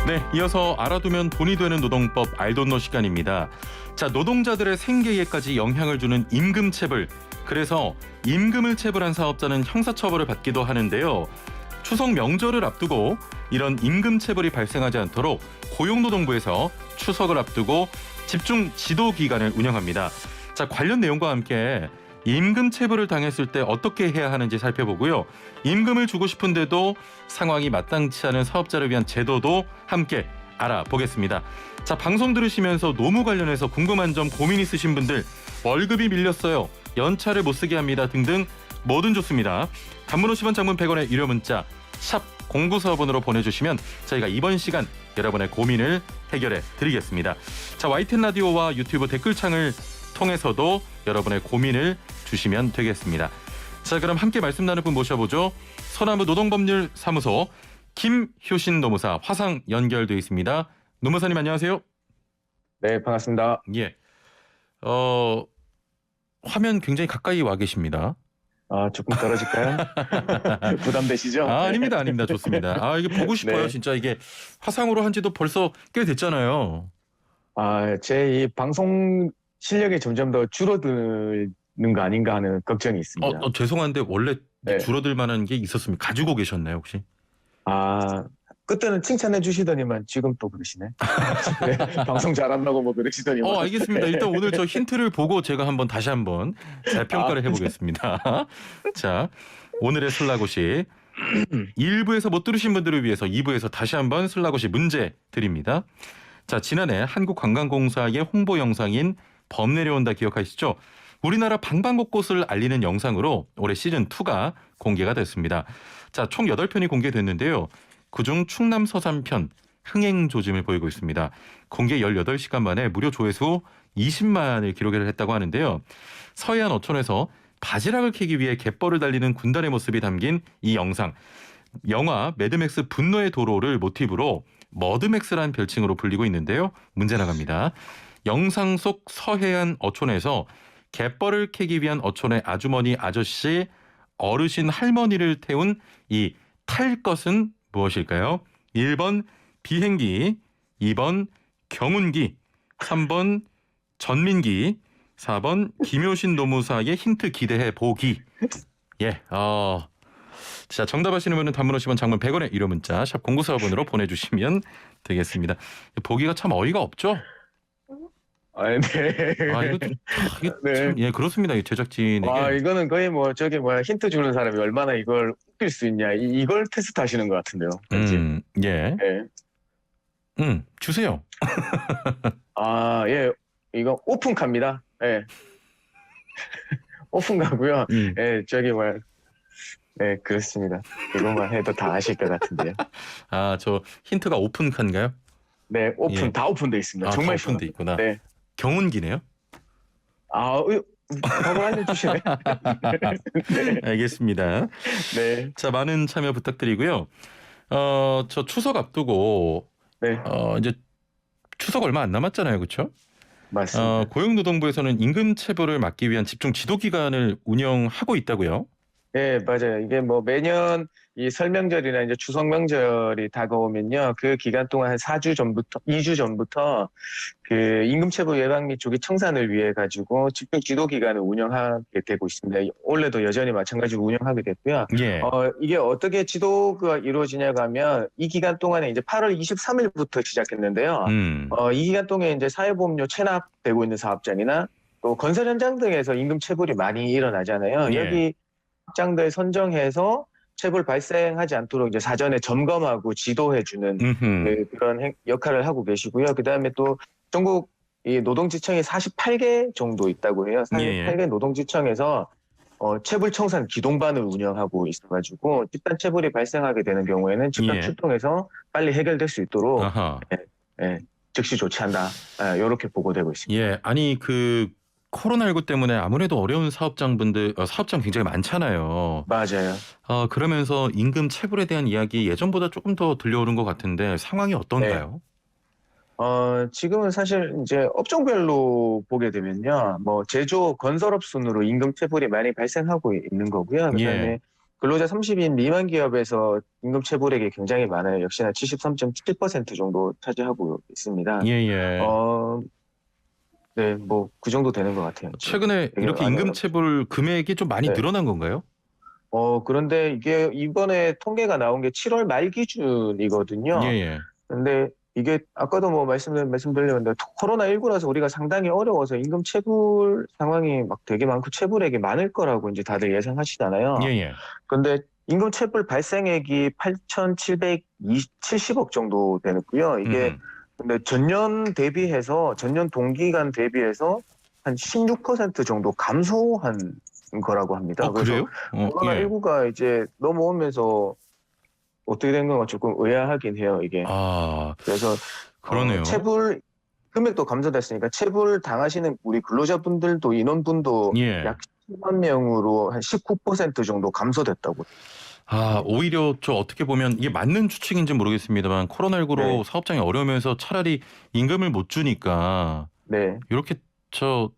네, 이어서 알아두면 돈이 되는 노동법 알돈노 시간입니다. 자, 노동자들의 생계에까지 영향을 주는 임금체불. 그래서 임금을 체불한 사업자는 형사처벌을 받기도 하는데요. 추석 명절을 앞두고 이런 임금체불이 발생하지 않도록 고용노동부에서 추석을 앞두고 집중 지도 기간을 운영합니다. 자, 관련 내용과 함께 임금체불을 당했을 때 어떻게 해야 하는지 살펴보고요. 임금을 주고 싶은데도 상황이 마땅치 않은 사업자를 위한 제도도 함께 알아보겠습니다. 자, 방송 들으시면서 노무 관련해서 궁금한 점, 고민 있으신 분들, 월급이 밀렸어요, 연차를 못 쓰게 합니다 등등 뭐든 좋습니다. 단문 50원, 장문 100원의 유료 문자 샵 0945번으로 보내주시면 저희가 이번 시간 여러분의 고민을 해결해 드리겠습니다. 자, YTN 라디오와 유튜브 댓글창을 통해서도 여러분의 고민을 주시면 되겠습니다. 자, 그럼 함께 말씀 나눌 분 모셔보죠. 서나무 노동법률사무소 김효신 노무사 화상 연결돼 있습니다. 노무사님 안녕하세요. 네, 반갑습니다. 예. 화면 굉장히 가까이 와 계십니다. 조금 떨어질까요? 부담되시죠? 아닙니다. 좋습니다. 이게 보고 싶어요. 네. 진짜 이게 화상으로 한 지도 벌써 꽤 됐잖아요. 제 이 방송 실력이 점점 더 줄어드는 거 아닌가 하는 걱정이 있습니다. 죄송한데 원래 네. 줄어들 만한 게 있었습니까? 가지고 계셨나요, 혹시? 그때는 칭찬해 주시더니만 지금 또 그러시네. 네, 방송 잘한다고 뭐 그러시더니만. 알겠습니다. 일단 오늘 저 힌트를 보고 제가 다시 한번 재평가를 해보겠습니다. 자, 오늘의 슬라고시 1부에서 못 들으신 분들을 위해서 2부에서 다시 한번 슬라고시 문제 드립니다. 자, 지난해 한국관광공사의 홍보 영상인 범 내려온다 기억하시죠? 우리나라 방방곡곡을 알리는 영상으로 올해 시즌2가 공개가 됐습니다. 자, 총 8편이 공개됐는데요. 그중 충남 서산편 흥행조짐을 보이고 있습니다. 공개 18시간 만에 무려 조회수 20만을 기록을 했다고 하는데요. 서해안 어촌에서 바지락을 캐기 위해 갯벌을 달리는 군단의 모습이 담긴 이 영상. 영화 매드맥스 분노의 도로를 모티브로 머드맥스라는 별칭으로 불리고 있는데요. 문제 나갑니다. 영상 속 서해안 어촌에서 갯벌을 캐기 위한 어촌의 아주머니, 아저씨, 어르신, 할머니를 태운 이 탈 것은 무엇일까요? 1번 비행기, 2번 경운기, 3번 전민기, 4번 김효신 노무사의 힌트 기대해 보기. 예, 자, 정답 아시는 분은 단문 50원, 장문 100원의 유료 문자 샵 0945번으로 보내주시면 되겠습니다. 보기가 참 어이가 없죠? 네. 이게 네. 참, 그렇습니다. 이 제작진에게. 이거는 거의 힌트 주는 사람이 얼마나 이걸 웃길 수 있냐, 이걸 테스트 하시는 것 같은데요. 예. 네. 주세요. 예. 이거 오픈카입니다. 예. 오픈카고요. 예, 네, 그렇습니다. 이것만 해도 다 아실 것 같은데요. 저 힌트가 오픈카인가요? 네, 예. 다 오픈돼 있습니다. 정말 다 오픈돼 있구나. 네. 경운기네요? 답을 알려주시네. 네. 알겠습니다. 네. 자, 많은 참여 부탁드리고요. 저 추석 앞두고 네. 이제 추석 얼마 안 남았잖아요, 그렇죠? 맞습니다. 고용노동부에서는 임금체불을 막기 위한 집중 지도 기간을 운영하고 있다고요? 네, 맞아요. 이게 매년 이 설 명절이나 이제 추석 명절이 다가오면요, 그 기간 동안 한 2주 전부터 그 임금체불 예방 및 조기 청산을 위해 가지고 집중 지도 기간을 운영하게 되고 있습니다. 올해도 여전히 마찬가지로 운영하게 됐고요. 예. 이게 어떻게 지도가 이루어지냐고 하면 이 기간 동안에 이제 8월 23일부터 시작했는데요. 이 기간 동안에 이제 사회보험료 체납되고 있는 사업장이나 또 건설 현장 등에서 임금체불이 많이 일어나잖아요. 예. 여기 직장들 선정해서 체불 발생하지 않도록 이제 사전에 점검하고 지도해주는 그런 역할을 하고 계시고요. 그 다음에 또 전국 이 노동지청이 48개 정도 있다고 해요. 48개 노동지청에서 체불 청산 기동반을 운영하고 있어가지고 집단 체불이 발생하게 되는 경우에는 즉각 출동해서 빨리 해결될 수 있도록 즉시 조치한다. 이렇게 보고되고 있습니다. 예, 아니 코로나19 때문에 아무래도 어려운 사업장 굉장히 많잖아요. 맞아요. 그러면서 임금 체불에 대한 이야기 예전보다 조금 더 들려오는 것 같은데 상황이 어떤가요? 지금은 사실 이제 업종별로 보게 되면요, 제조 건설업 순으로 임금 체불이 많이 발생하고 있는 거고요. 그다음에 근로자 30인 미만 기업에서 임금 체불액이 굉장히 많아요. 역시나 73.7% 정도 차지하고 있습니다. 예, 예. 네, 뭐 그 정도 되는 것 같아요. 지금. 최근에 되게 이렇게 많이 임금 어렵죠. 체불 금액이 좀 많이 네. 늘어난 건가요? 그런데 이게 이번에 통계가 나온 게 7월 말 기준이거든요. 예, 예. 근데 이게 아까도 뭐 말씀드렸는데 코로나19라서 우리가 상당히 어려워서 임금 체불 상황이 막 되게 많고 체불액이 많을 거라고 이제 다들 예상하시잖아요. 예, 예. 근데 임금 체불 발생액이 8,770억 정도 되고요. 이게 근데 전년 동기간 대비해서 한 16% 정도 감소한 거라고 합니다. 그래서 그래요? 예. 코로나19가 이제 넘어오면서 어떻게 된 건가 조금 의아하긴 해요, 이게. 아, 그래서 그러네요. 체불 금액도 감소됐으니까 체불 당하시는 우리 근로자분들도 인원분도 예. 약 10만 명으로 한 19% 정도 감소됐다고. 오히려 저 어떻게 보면 이게 맞는 추측인지 모르겠습니다만 코로나19로 네. 사업장이 어려우면서 차라리 임금을 못 주니까 네. 이렇게 저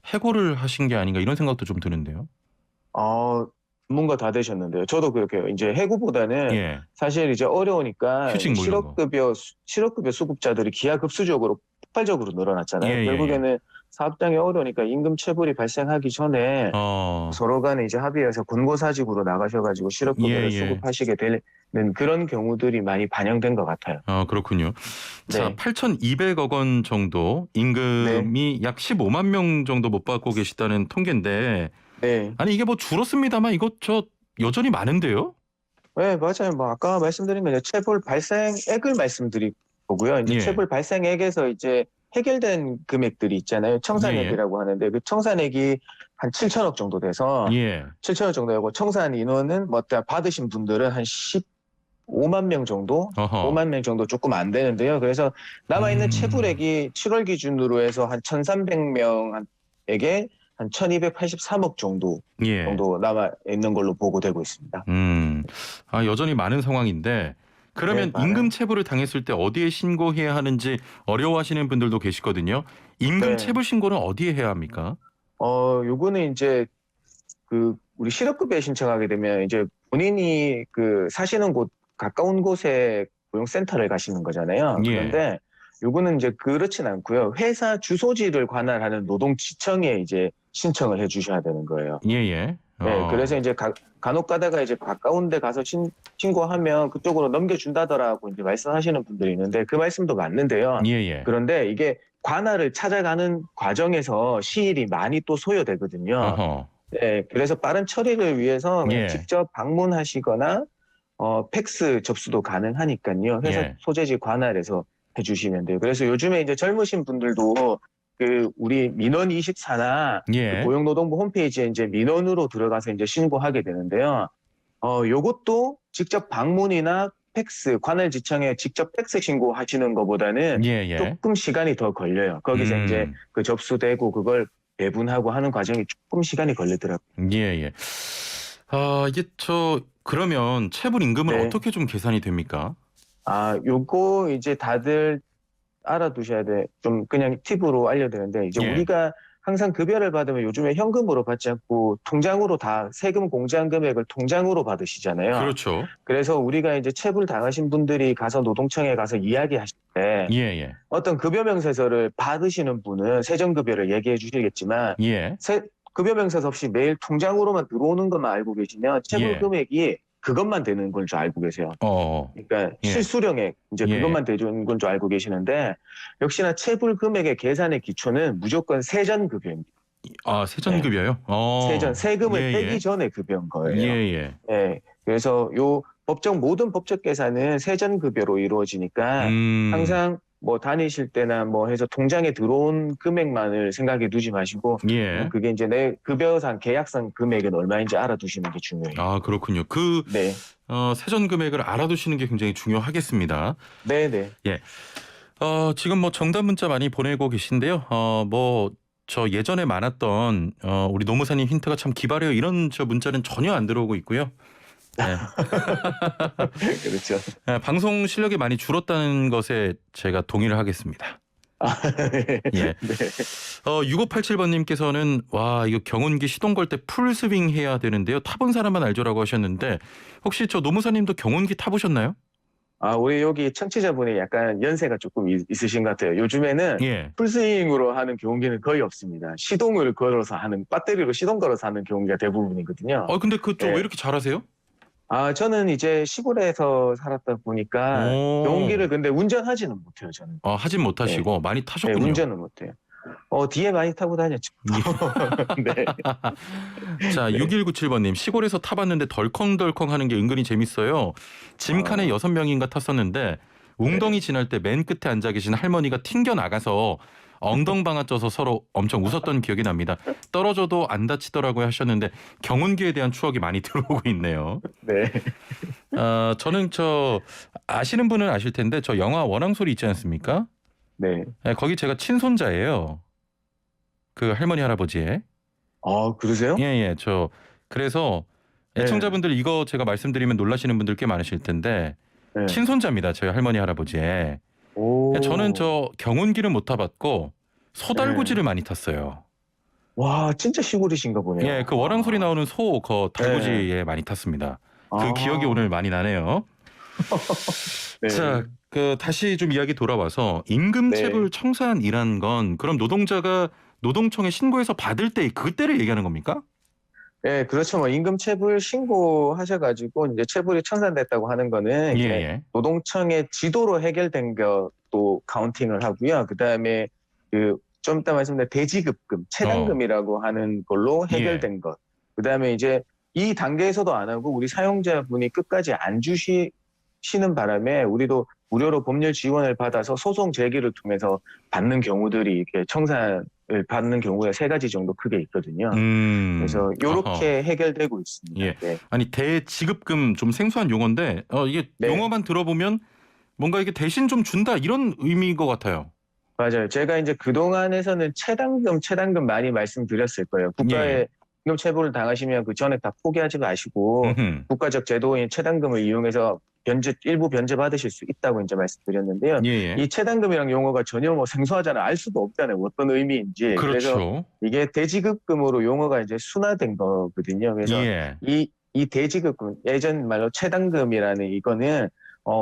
해고를 하신 게 아닌가 이런 생각도 좀 드는데요. 전문가 다 되셨는데요. 저도 그렇게 이제 해고보다는 예. 사실 이제 어려우니까 휴직 뭐 이런 거. 실업급여 수급자들이 기하급수적으로 폭발적으로 늘어났잖아요. 예, 예, 결국에는 사업장이 어려우니까 임금 체불이 발생하기 전에 서로 간에 이제 합의해서 권고사직으로 나가셔가지고 실업급여를 예, 예. 수급하시게 되는 그런 경우들이 많이 반영된 것 같아요. 그렇군요. 자, 네. 8,200억 원 정도 임금이 약 15만 명 정도 못 받고 계시다는 통계인데 네. 아니 이게 뭐 줄었습니다만 이거 저 여전히 많은데요? 네, 맞아요. 뭐 아까 말씀드린 거 이제 체불 발생액을 말씀드릴 거고요. 이제 예. 체불 발생액에서 이제 해결된 금액들이 있잖아요. 청산액이라고 하는데 그 청산액이 한 7천억 정도 돼서 예. 7천억 정도 되고 청산 인원은 뭐 받으신 분들은 한 15만 명 정도, 어허. 5만 명 정도 조금 안 되는데요. 그래서 남아있는 체불액이 7월 기준으로 해서 한 1,300명에게 한 1,283억 정도 예. 남아 있는 걸로 보고되고 있습니다. 여전히 많은 상황인데 그러면 네, 임금 체불을 당했을 때 어디에 신고해야 하는지 어려워하시는 분들도 계시거든요. 임금 네. 체불 신고는 어디에 해야 합니까? 요거는 이제 우리 실업급여 신청하게 되면 이제 본인이 사시는 곳 가까운 곳에 고용센터를 가시는 거잖아요. 예. 그런데 요거는 이제 그렇진 않고요. 회사 주소지를 관할하는 노동지청에 이제 신청을 해 주셔야 되는 거예요. 예. 네, 그래서 이제 간혹 가다가 이제 가까운 데 가서 신고하면 그쪽으로 넘겨준다더라고 이제 말씀하시는 분들이 있는데 그 말씀도 맞는데요. 예. 그런데 이게 관할을 찾아가는 과정에서 시일이 많이 또 소요되거든요. 어허. 네, 그래서 빠른 처리를 위해서 그냥 예. 직접 방문하시거나 팩스 접수도 가능하니까요. 회사 예. 소재지 관할에서 해주시면 돼요. 그래서 요즘에 이제 젊으신 분들도 우리 민원24나 예. 고용노동부 홈페이지에 이제 민원으로 들어가서 이제 신고하게 되는데요. 요것도 직접 방문이나 팩스, 관할지청에 직접 팩스 신고하시는 것보다는 예. 조금 시간이 더 걸려요. 거기서 이제 접수되고 그걸 배분하고 하는 과정이 조금 시간이 걸리더라고요. 예. 이게 그러면 체불 임금은 네. 어떻게 좀 계산이 됩니까? 요거 이제 다들 알아두셔야 돼. 좀 그냥 팁으로 알려드리는데 이제 예. 우리가 항상 급여를 받으면 요즘에 현금으로 받지 않고 통장으로 다 세금 공제한 금액을 통장으로 받으시잖아요. 그렇죠. 그래서 우리가 이제 체불 당하신 분들이 가서 노동청에 가서 이야기하실 때 예. 어떤 급여 명세서를 받으시는 분은 세전급여를 얘기해 주시겠지만 예. 급여 명세서 없이 매일 통장으로만 들어오는 것만 알고 계시면 체불 예. 금액이 그것만 되는 걸 줄 알고 계세요. 그러니까 예. 실수령액 이제 예. 그것만 되는 건 줄 알고 계시는데 역시나 체불 금액의 계산의 기초는 무조건 세전급여입니다. 세전급여요? 세금을 떼기 전에 급여인 거예요. 예. 네, 그래서 모든 법적 계산은 세전급여로 이루어지니까 항상 뭐 다니실 때나 뭐 해서 통장에 들어온 금액만을 생각해 두지 마시고 예. 그게 이제 내 급여상 계약상 금액은 얼마인지 알아두시는 게 중요해요. 그렇군요. 네. 세전 금액을 알아두시는 게 굉장히 중요하겠습니다. 네. 예. 지금 뭐 정답 문자 많이 보내고 계신데요. 저 예전에 많았던 우리 노무사님 힌트가 참 기발해요. 이런 문자는 전혀 안 들어오고 있고요. 네. 그렇죠. 방송 실력이 많이 줄었다는 것에 제가 동의를 하겠습니다. 네. 예. 네. 6587번님께서는 와 이거 경운기 시동 걸 때 풀스윙 해야 되는데요. 타본 사람만 알죠라고 하셨는데 혹시 저 노무사님도 경운기 타보셨나요? 우리 여기 청취자분이 약간 연세가 조금 있으신 것 같아요. 요즘에는 예. 풀스윙으로 하는 경운기는 거의 없습니다. 시동을 걸어서 하는, 배터리로 시동 걸어서 하는 경운기가 대부분이거든요. 근데 그쪽 왜 예. 이렇게 잘하세요? 저는 이제 시골에서 살았다 보니까 오. 경운기를 근데 운전하지는 못해요, 저는. 하진 예. 못하시고 많이 네, 타셨군요. 운전은 못해요. 뒤에 많이 타고 다녔죠. 네. 자, 네. 6197번님 시골에서 타봤는데 덜컹덜컹 하는 게 은근히 재밌어요. 짐칸에 아, 6명인가 탔었는데 네. 웅덩이 지날 때 맨 끝에 앉아 계신 할머니가 튕겨 나가서 엉덩방아 쪄서 서로 엄청 웃었던 기억이 납니다. 떨어져도 안 다치더라고요 하셨는데 경운기에 대한 추억이 많이 들어오고 있네요. 네. 저는 아시는 분은 아실 텐데 저 영화 원앙소리 있지 않습니까? 네. 네, 거기 제가 친손자예요. 그 할머니 할아버지의. 그러세요? 예. 그래서 네. 애청자분들 이거 제가 말씀드리면 놀라시는 분들 꽤 많으실 텐데 네. 친손자입니다. 저희 할머니 할아버지의. 저는 오. 저 경운기는 못 타봤고 네. 소달구지를 많이 탔어요. 와, 진짜 시골이신가 보네요. 예, 그 워랑소리 나오는 그 네. 달구지에 많이 탔습니다. 그 기억이 아, 오늘 많이 나네요. 네. 자, 다시 좀 이야기 돌아와서 네. 임금체불 청산이란 건 그럼 노동자가 노동청에 신고해서 받을 때 그때를 얘기하는 겁니까? 네, 그렇죠. 뭐 임금 체불 신고하셔가지고 이제 체불이 청산됐다고 하는 거는 예, 이제 예. 노동청의 지도로 해결된 것도 카운팅을 하고요. 그다음에 좀 이따 말씀드린 대지급금, 어, 체당금이라고 하는 걸로 예. 해결된 것. 그다음에 이제 이 단계에서도 안 하고 우리 사용자분이 끝까지 안 주시는 바람에 우리도 무료로 법률 지원을 받아서 소송 제기를 통해서 받는 경우들이 이렇게 청산을 받는 경우가 세 가지 정도 크게 있거든요. 그래서 어허. 이렇게 해결되고 있습니다. 예. 네. 아니 대지급금 좀 생소한 용어인데 이게 네, 용어만 들어보면 뭔가 이게 대신 좀 준다 이런 의미인 것 같아요. 맞아요. 제가 이제 그동안에서는 체당금 많이 말씀드렸을 거예요. 예, 예. 국가에 임금 체불을 당하시면 그 전에 다 포기하지 마시고 음흠. 국가적 제도인 체당금을 이용해서 일부 변제 받으실 수 있다고 이제 말씀드렸는데요. 예, 예. 이 체당금이란 용어가 전혀 뭐 생소하잖아요. 알 수도 없잖아요. 어떤 의미인지. 그래서 그렇죠. 이게 대지급금으로 용어가 이제 순화된 거거든요. 그래서 예. 이 대지급금, 예전 말로 체당금이라는 이거는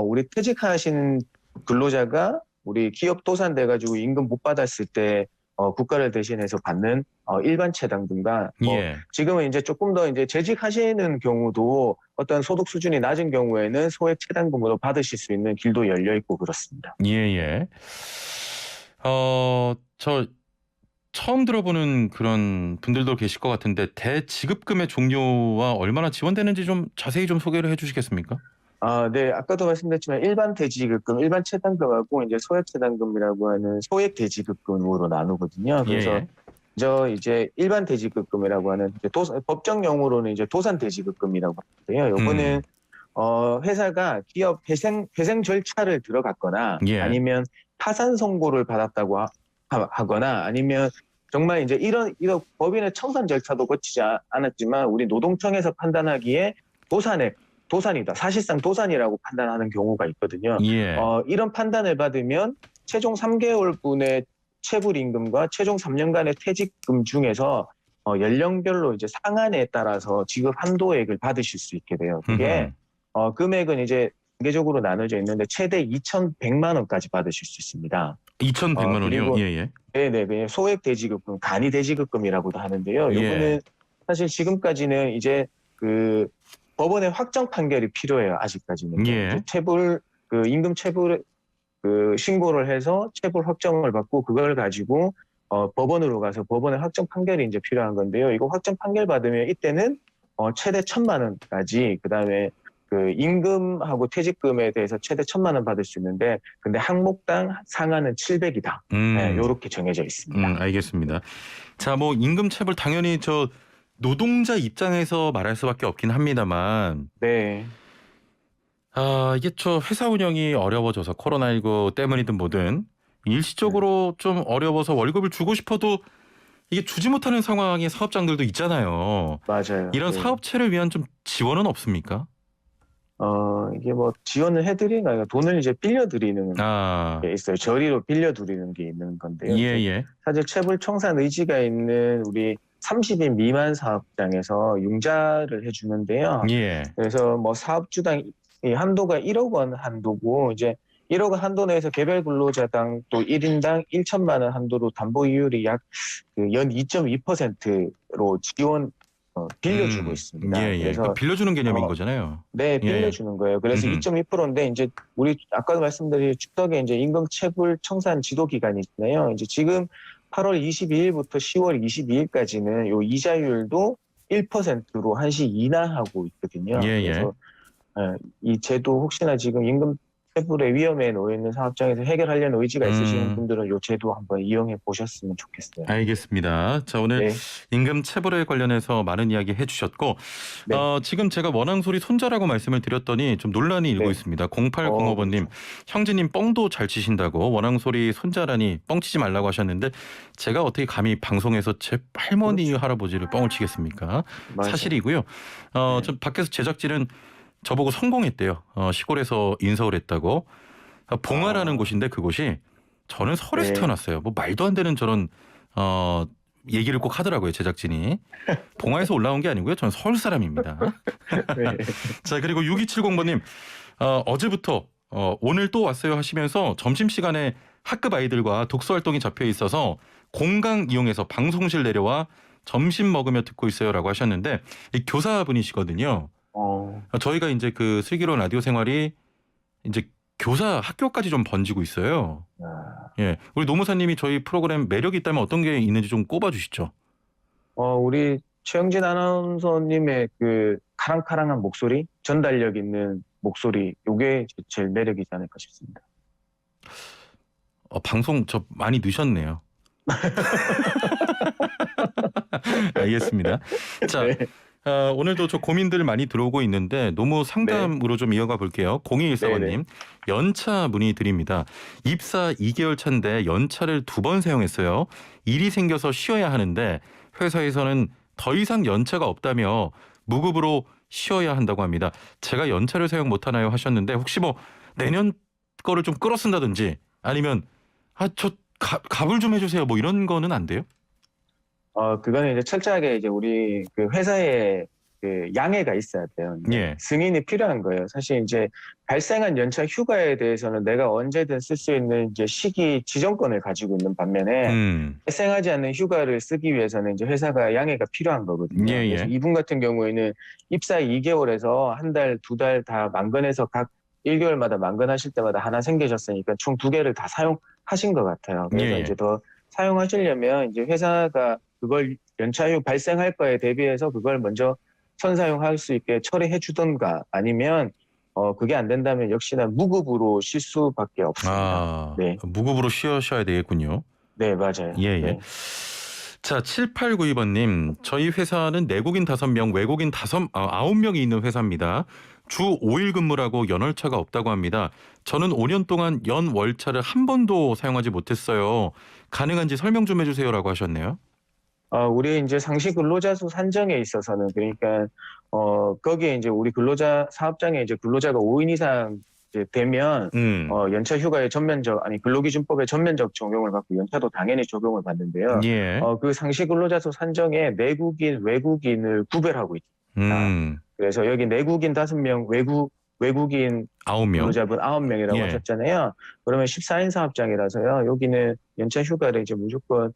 우리 퇴직하신 근로자가 우리 기업 도산돼가지고 임금 못 받았을 때 국가를 대신해서 받는 일반 체당금과 뭐 예. 지금은 이제 조금 더 이제 재직하시는 경우도 어떤 소득 수준이 낮은 경우에는 소액 체당금으로 받으실 수 있는 길도 열려 있고 그렇습니다. 예, 예. 저 처음 들어보는 그런 분들도 계실 것 같은데 대지급금의 종류와 얼마나 지원되는지 좀 자세히 좀 소개를 해 주시겠습니까? 네. 아까도 말씀드렸지만 일반 대지급금, 일반 체당금하고 이제 소액 체당금이라고 하는 소액 대지급금으로 나누거든요. 예, 그래서 예. 이제 일반 대지급금이라고 하는 이제 법정 용어로는 이제 도산 대지급금이라고 하는데요. 요거는 음. 회사가 기업 회생 절차를 들어갔거나 예. 아니면 파산 선고를 받았다고 하거나 아니면 정말 이제 이런 법인의 청산 절차도 거치지 않았지만 우리 노동청에서 판단하기에 도산이다. 사실상 도산이라고 판단하는 경우가 있거든요. 예. 이런 판단을 받으면 최종 3개월분의 체불임금과 최종 3년간의 퇴직금 중에서 연령별로 이제 상한에 따라서 지급 한도액을 받으실 수 있게 돼요. 그게 금액은 이제 단계적으로 나눠져 있는데 최대 2,100만 원까지 받으실 수 있습니다. 2,100만 원이요? 예, 그리고 예. 네네, 그냥 소액 대지급금, 간이 대지급금이라고도 하는데요. 예. 요거는 사실 지금까지는 이제 그 법원의 확정 판결이 필요해요. 아직까지는요. 이제 예. 임금 체불 신고를 해서 체불 확정을 받고 그걸 가지고 법원으로 가서 법원의 확정 판결이 이제 필요한 건데요. 이거 확정 판결 받으면 이때는 최대 1,000만 원까지 그다음에 그 임금하고 퇴직금에 대해서 최대 1,000만 원 받을 수 있는데 근데 항목당 상한은 700이다. 네, 음. 요렇게 정해져 있습니다. 알겠습니다. 자, 뭐 임금체불 당연히 노동자 입장에서 말할 수밖에 없긴 합니다만 네. 이게 회사 운영이 어려워져서 코로나19 때문이든 뭐든 네. 일시적으로 좀 어려워서 월급을 주고 싶어도 이게 주지 못하는 상황의 사업장들도 있잖아요. 맞아요. 이런 네. 사업체를 위한 좀 지원은 없습니까? 이게 뭐 지원을 해드리는 거 아니라 돈을 이제 빌려드리는 아, 게 있어요. 저리로 빌려드리는 게 있는 건데요. 예, 이제 예. 사실 체불 청산 의지가 있는 우리 30인 미만 사업장에서 융자를 해주는데요. 예. 그래서 뭐 사업주당 이 한도가 1억 원 한도고 이제 1억 원 한도 내에서 개별 근로자당 또 1인당 1천만 원 한도로 담보 이율이 약 연 2.2%로 지원 빌려주고 있습니다. 예, 예. 그래서 그러니까 빌려주는 개념인 어, 거잖아요. 네, 예. 빌려주는 거예요. 그래서 음흠. 2.2%인데 이제 우리 아까도 말씀드린 추석에 이제 임금 체불 청산 지도 기간이 있잖아요. 이제 지금 8월 22일부터 10월 22일까지는 요 이자율도 1%로 한시 인하하고 있거든요. 예, 예. 그래서 이 제도 혹시나 지금 임금 체불의 위험에 놓여 있는 사업장에서 해결하려는 의지가 있으신 분들은 이 제도 한번 이용해 보셨으면 좋겠어요. 알겠습니다. 자, 오늘 네. 임금 체불에 관련해서 많은 이야기 해주셨고 네. 지금 제가 원앙소리 손자라고 말씀을 드렸더니 좀 논란이 일고 네. 있습니다. 0805번님 그렇죠. 형제님 뻥도 잘 치신다고 원앙소리 손자라니 뻥 치지 말라고 하셨는데 제가 어떻게 감히 방송에서 제 할머니 그렇죠. 할아버지를 뻥을 치겠습니까? 맞아요. 사실이고요. 네. 좀 밖에서 제작진은 저보고 성공했대요. 시골에서 인서울 했다고. 봉화라는 곳인데 그곳이 저는 서울에서 네. 태어났어요. 뭐 말도 안 되는 저런 얘기를 꼭 하더라고요. 제작진이. 봉화에서 올라온 게 아니고요. 저는 서울 사람입니다. 네. 자, 그리고 6270번님 어제부터 오늘 또 왔어요 하시면서 점심시간에 학급 아이들과 독서활동이 잡혀 있어서 공강 이용해서 방송실 내려와 점심 먹으며 듣고 있어요라고 하셨는데 이 교사분이시거든요. 저희가 이제 그 슬기로운 라디오 생활이 이제 교사 학교까지 좀 번지고 있어요. 예, 우리 노무사님이 저희 프로그램 매력이 있다면 어떤 게 있는지 좀 꼽아주시죠. 우리 최영진 아나운서님의 그 카랑카랑한 목소리, 전달력 있는 목소리, 요게 제일 매력이지 않을까 싶습니다. 방송 저 많이 늦었네요. 알겠습니다. 자. 네. 오늘도 저 고민들 많이 들어오고 있는데 노무 상담으로 좀 이어가 볼게요. 0214번님 연차 문의드립니다. 입사 2개월 차인데 연차를 2번 사용했어요. 일이 생겨서 쉬어야 하는데 회사에서는 더 이상 연차가 없다며 무급으로 쉬어야 한다고 합니다. 제가 연차를 사용 못하나요 하셨는데 혹시 뭐 내년 거를 좀 끌어 쓴다든지 아니면 저 갑을 좀 해주세요 뭐 이런 거는 안 돼요? 그거는 이제 철저하게 이제 우리 그 회사에 그 양해가 있어야 돼요. 예. 승인이 필요한 거예요. 사실 이제 발생한 연차 휴가에 대해서는 내가 언제든 쓸 수 있는 이제 시기 지정권을 가지고 있는 반면에 발생하지 않는 휴가를 쓰기 위해서는 이제 회사가 양해가 필요한 거거든요. 예, 예. 그래서 이분 같은 경우에는 입사 2개월에서 한 달, 2달 다 만건해서 각 1개월마다 만건하실 때마다 하나 생기셨으니까 총 2개를 다 사용하신 것 같아요. 그래서 예, 예. 이제 더 사용하시려면 이제 회사가 그걸 연차휴 발생할 거에 대비해서 그걸 먼저 선사용할 수 있게 처리해 주던가 아니면 그게 안 된다면 역시나 무급으로 쉴 수밖에 없습니다. 네. 무급으로 쉬어야 되겠군요. 네, 맞아요. 예, 예. 네. 자, 7892번님. 저희 회사는 내국인 5명, 외국인 9명이 있는 회사입니다. 주 5일 근무라고 연월차가 없다고 합니다. 저는 5년 동안 연월차를 한 번도 사용하지 못했어요. 가능한지 설명 좀 해주세요라고 하셨네요. 우리 이제 상시 근로자 수 산정에 있어서는 그러니까 거기에 이제 우리 근로자 사업장에 이제 근로자가 5인 이상 이제 되면 연차 휴가의 근로기준법의 전면적 적용을 받고 연차도 당연히 적용을 받는데요. 예. 그 상시 근로자 수 산정에 내국인, 외국인을 구별하고 있습니다. 그래서 여기 내국인 5명, 외국인 9명. 근로자분 9명이라고 예. 하셨잖아요. 그러면 14인 사업장이라서요. 여기는 연차 휴가를 이제 무조건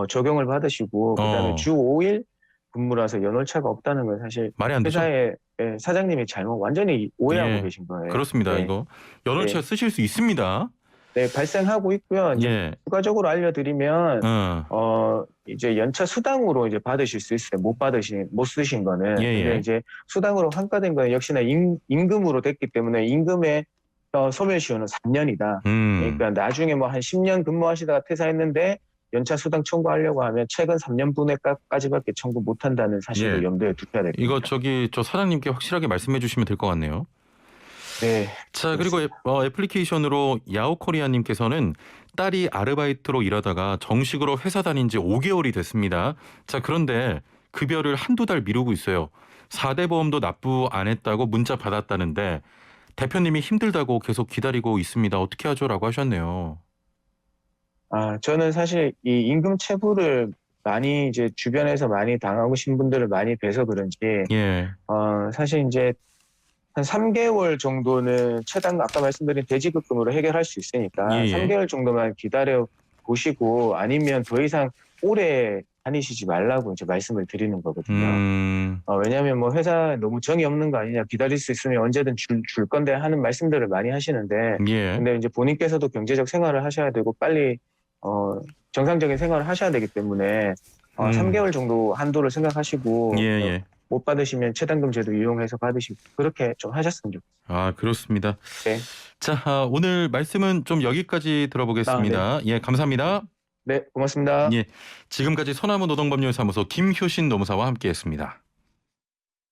적용을 받으시고 그다음에 주 5일 근무라서 연월차가 없다는 건 사실 말이 안 되죠? 회사의 사장님이 완전히 오해하고 계신 거예요. 그렇습니다. 네. 이거 연월차 쓰실 수 있습니다. 네, 발생하고 있고요. 이제 추가적으로 알려드리면 이제 연차 수당으로 이제 받으실 수 있어요. 못 쓰신 거는. 근데 이제 수당으로 환가된 건 역시나 임금으로 됐기 때문에 임금의 소멸시효는 3년이다. 그러니까 나중에 뭐 한 10년 근무하시다가 퇴사했는데 연차 수당 청구하려고 하면 최근 3년 분해까지밖에 청구 못한다는 사실을 염두에 두셔야 됩니다. 이거 저 사장님께 확실하게 말씀해 주시면 될 것 같네요. 네. 자, 그리고 애플리케이션으로 야오코리아님께서는 딸이 아르바이트로 일하다가 정식으로 회사 다닌 지 5개월이 됐습니다. 자, 그런데 급여를 한두 달 미루고 있어요. 4대 보험도 납부 안 했다고 문자 받았다는데 대표님이 힘들다고 계속 기다리고 있습니다. 어떻게 하죠?라고 하셨네요. 저는 사실 이 임금 체불을 많이 이제 주변에서 많이 당하고 계신 분들을 많이 뵈서 그런지, 예. 사실 이제 한 3개월 정도는 최단 아까 말씀드린 대지급금으로 해결할 수 있으니까 예, 예. 3개월 정도만 기다려 보시고 아니면 더 이상 오래 다니시지 말라고 이제 말씀을 드리는 거거든요. 왜냐하면 뭐 회사 너무 정이 없는 거 아니냐, 기다릴 수 있으면 언제든 줄 건데 하는 말씀들을 많이 하시는데, 예. 근데 이제 본인께서도 경제적 생활을 하셔야 되고 빨리 정상적인 생활을 하셔야 되기 때문에 3개월 정도 한도를 생각하시고 예, 예. 못 받으시면 최단금 제도 이용해서 받으시고 그렇게 좀 하셨으면 좋겠습니다. 그렇습니다. 네. 자, 오늘 말씀은 좀 여기까지 들어보겠습니다. 예, 감사합니다. 네, 고맙습니다. 예, 지금까지 소나무 노동법률사무소 김효신 노무사와 함께했습니다.